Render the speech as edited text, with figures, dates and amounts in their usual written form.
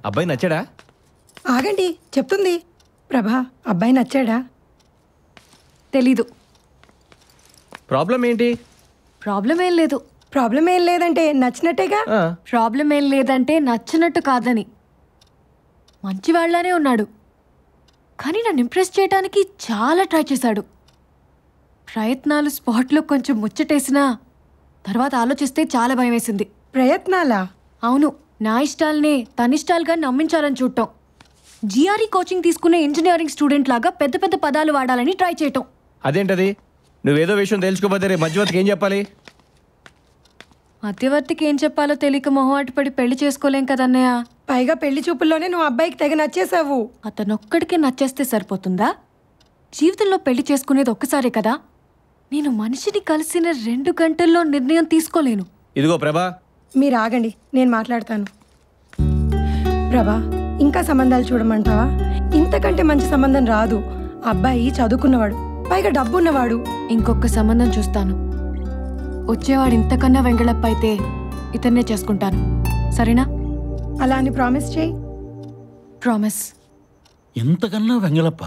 అబ్బాయి నచ్చాడా? ఆగండి, చెప్తుంది. ప్రభా, అబ్బాయి నచ్చాడా? తెలీదు. ప్రాబ్లం ఏంటి? ప్రాబ్లం ఏం లేదు. ప్రాబ్లం ఏం లేదంటే నచ్చినట్టేగా. ప్రాబ్లం ఏం లేదంటే నచ్చినట్టు కాదని. మంచివాళ్లానే ఉన్నాడు, కానీ నన్ను ఇంప్రెస్ చేయడానికి చాలా ట్రై చేశాడు. ప్రయత్నాలు స్పాట్లో కొంచెం ముచ్చటేసినా తర్వాత ఆలోచిస్తే చాలా భయం వేసింది. ప్రయత్నాలా? అవును, నా ఇష్టాలనే తనిష్టాలుగా నమ్మించాలని చూడటం. జిఆర్ఈ కోచింగ్ తీసుకునే ఇంజనీరింగ్ స్టూడెంట్ లాగా పెద్ద పెద్ద పదాలు వాడాలని ట్రై చేయటం. అదేంటది? నువ్వేదో విషయం తెలుసుకోపోతే రేపు మధ్యవర్తికి ఏం చెప్పాలి? మధ్యవర్తికి ఏం చెప్పాలో తెలియక మొహమాటపడి పెళ్లి చేసుకోలేం కదన్నయ్య. పైగా పెళ్లి చూపుల్లోనే నువ్వు అబ్బాయికి తెగ నచ్చేసావు. అతనొక్కడికే నచ్చేస్తే సరిపోతుందా? జీవితంలో పెళ్లి చేసుకునేది ఒక్కసారే కదా. నేను మనిషిని కలిసిన 2 గంటల్లో నిర్ణయం తీసుకోలేను. ఇదిగో ప్రభా, మీరు ఆగండి, నేను మాట్లాడతాను. ప్రభా, ఇంకా సంబంధాలు చూడమంటావా? ఇంతకంటే మంచి సంబంధం రాదు. అబ్బాయి చదువుకున్నవాడు, పైగా డబ్బున్నవాడు. ఇంకొక సంబంధం చూస్తాను. వచ్చేవాడు ఇంతకన్నా వెంగళప్ప అయితే ఇతన్నే చేసుకుంటాను. సరేనా? అలా అని ప్రామిస్ చేయి. ప్రామిస్. ఇంతకన్నా వెంగళప్ప